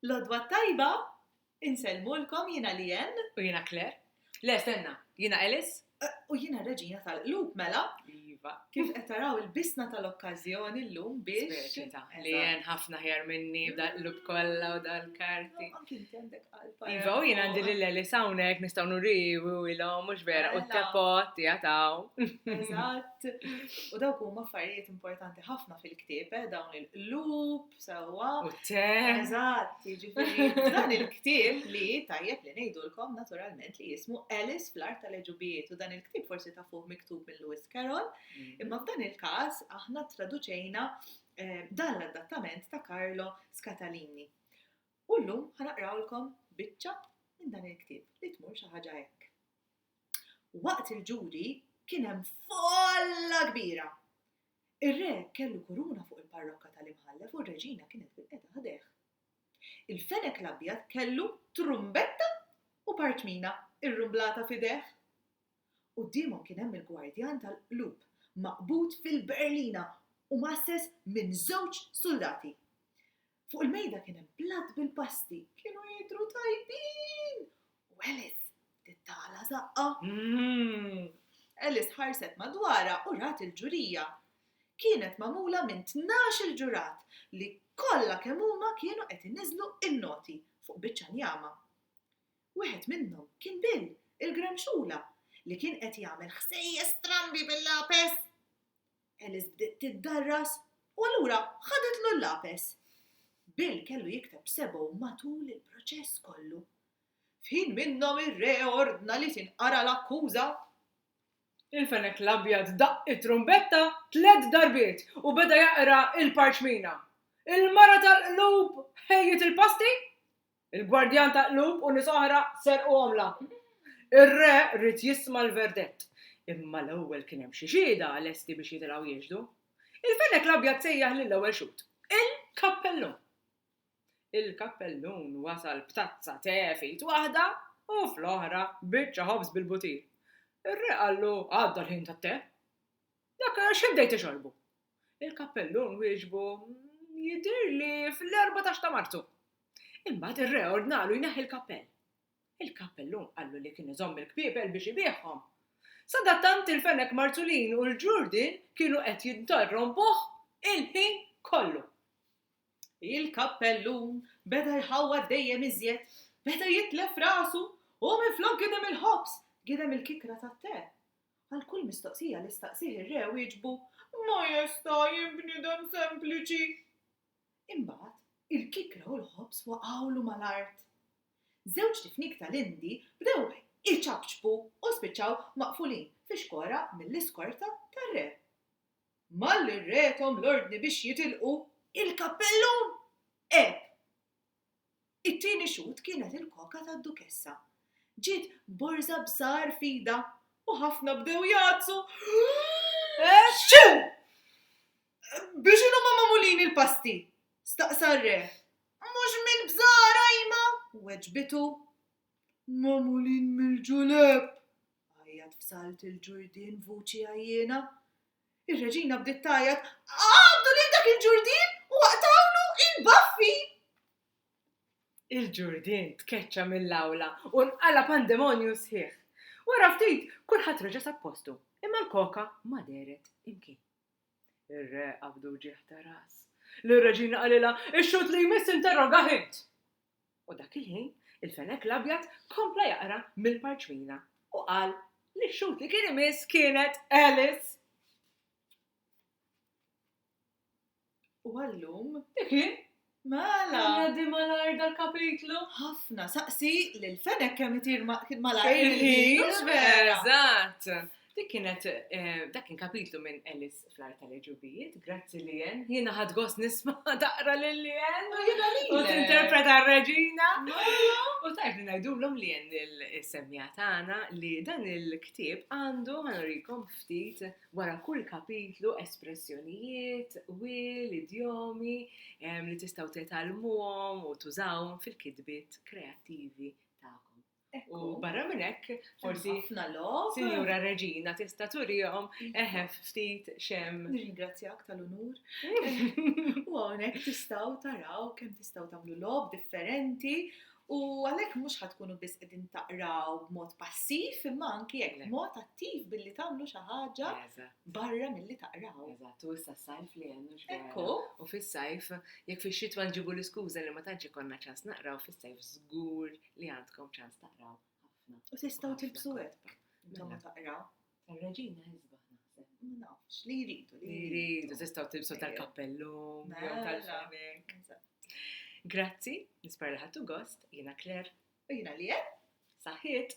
Lodwa tajba, insellmulkom jiena Lien U jiena Claire? Le, stenna, jiena Alice? u jiena Reġina tal-Qlub mela. Iva. Kif qed taraw il-bisna tal-okkażjoni llum biex. Speċita. Lien ħafna ħjar minni b'dal-qlub kollha u dal-karti. Anki inti għandek qalba. Iva, u jiena għandi l-Alice hawnhekk nistgħu nurriwu ilhom mhux vera u t-tepot jagħtaw. Eżatt. U dawk huma affarijiet importanti ħafna fil-ktieb, dawn il-qlub sewwa. U te. Eżatt, jiġifieri dan il-ktieb li tajjeb li ngħidulkom naturalment li jismu Alice fl-Art tal-Eġubijiet u dan il-ktieb forsi tafuh miktub minn Lewis Carroll, imma f'dan il-każ aħna traduċejna dan l-adattament ta' Carlo Scatalini. U llum ħanaqrawlkom biċċa minn dan il-ktieb li tmur xi ħaġa hekk. Waqt il-ġuri kien hemm folla kbira. Ir-re kellu kuruna fuq il-parrokka tal-imħallef u r-reġina kienet bil-qeda ħadeħ. Il-fenek l-abjad kellu trumbetta u parċmina irrumblata f'ideh. Qudiemhom kien hemm il-gwardjan tal-qlub maqbud fil-berlina u massess minn 2 soldati. Fuq il-mejda kien hemm blat bil-pasti, kienu jidhru tajbin. U Alice tittala żaqqa. Alice ħarset madwarha u rat il-ġurija. Kienet magħmula minn 12 ġurat li kollha kemm huma kienu qed iniżlu in-noti fuq biċċa njama. Wieħed minnhom kien Bill, il-granxula, li kien qed jagħmel ħsejjes strambi bil-lapes. Alice bdiet tiddarras u allura ħadetlu l-lapes. Bill kellu jikteb sebgħu matul il-proċess kollu. F'ħin minnhom ir-re ordna li tinqara l-akkuża. Il-fenek l-abjad daqq it-trumbetta 3 darbiet u beda jaqra il-parċmina. Il-mara tal-qlub ħejjet il-pasti, il-gwardjan tal-qlub u nies oħra serqu għomla. Ir-re rrid jisma' l-verdett, imma l-ewwel kien hemm xi xieda lesti biex jitilgħu jiġdu. Il-fenek l-abjad sejjaħ lill-ewwel xut, il-kappellun. Il-kappellun wasal b'tazza tefit waħda u fl-oħra biċċa ħobż bil-butir. Ir-re qallu għadda l-ħin tat-te. Dak x'ibdejt ixorbu. Il-kappellun wieġbu jidhirli fl-14 ta' Marzu. Imbagħad ir-re ordnalu jneħħi l-kappell. Il-kappellun qallu li kien iżomm il-kpiepel biex ibieħhom. Sadattant il-fenek Marzulin u l-Ġurdin kienu qed jinterrompuh il-ħin kollu. Il-kappellun beda jħawwad dejjem iżjed, beda jitlef rasu u minflok gidem il-ħobs, gidem il-kikra tat-te. Għal kull mistoqsija li staqsih ir-re wieġbu ma jista' jinbniedem sempliċi. Imbagħad il-kikra u l-ħobs waqgħulu mal-art. 2 tifnik tal-indi bdew iċabċbu u spiċċaw maqfulin fix-xkora mill-iskorta tar-re. Malli r-re tom l-ordni biex jitilqu il-kappellun eb. It-tieni xut kienet il-koka tad-dukessa. Ġiet borża bżar fida u ħafna bdew jazzu. Xew! Biex inhom magħmulin il-pasti. Staqsa r-re. Mhux mill-bżar ajma, weġbitu. Magħmulin mill-ġuleb. Għajjat f'salt il-Ġurdin vuċi għajjena. Ir-reġina bdiet tgħajjat, għabdu lil dak il-Ġurdin u waqtawlu il-baffi. Il-Ġurdin tkeċċa mill-awla u nqala pandemonju sħiħ. Wara ftit kulħadd reġa' sappostu, imma l-koka ma deret imkien. Ir-re qabdu ġieħ ta' ras. L-reġina qalilha ix-xut li jmiss interroga ħint. U dak il-ħin il-fenek l-abjad kompla jaqra mill-parċmina u qal li x-xut li kien imiss kienet Alice. U għallum, Diki? mela. Għaddi mal-ar dal-kapitlu. Ħafna saqsi l-fenek kemm itir mal-għajr mhux vera. Eżatt. Dik kienet, dak kien kapitlu minn Alice fl-Art tal-Eġubijiet, grazzi Lien. Jiena ħadd gost nisma' taqra lil Lien. Jiena lilek. U tinterpreta r-Reġina. U tajb li ngħidulhom Lien il-semmija tagħna li dan il-ktieb għandu ħanurikom ftit wara kull kapitlu espressjonijiet, wil, idjomi li tistgħu titgħallmuhom u tużawhom fil-kitbiet kreattivi tagħkom. Ekku. U barra minn hekk, forsi Ħafna lob. Sinjura Reġina tista' turihom ftit xem. Nirringrazzjak tal-unur. U hawnhekk tistgħu taraw kemm tistgħu tagħmlu lob differenti u għalhekk mhux ħadkunu biss qegħdin taqraw b'mod passiv imma anki hekk b'mod attiv billi tagħmlu xi ħaġa barra milli taqraw. Eżatt, u issa s-sajf li għennu Ekku. U fis-sajf, jekk fix-xitwa nġibu l-iskuża li ma tantx ikollna ċans naqraw, fis-sajf żgur li għandkom ċans taqraw ħafna. U tistgħu tilbsu hekk. Intom ma taqraw. Tar-Reġina jisbaħ naħseb. Ma nafx li jridu Li jridu tistgħu tilbsu tal-kappellum, jew tal-fanek. Grazzi, nispera li ħadtu gost, jiena Claire. U jiena li Saħħiet!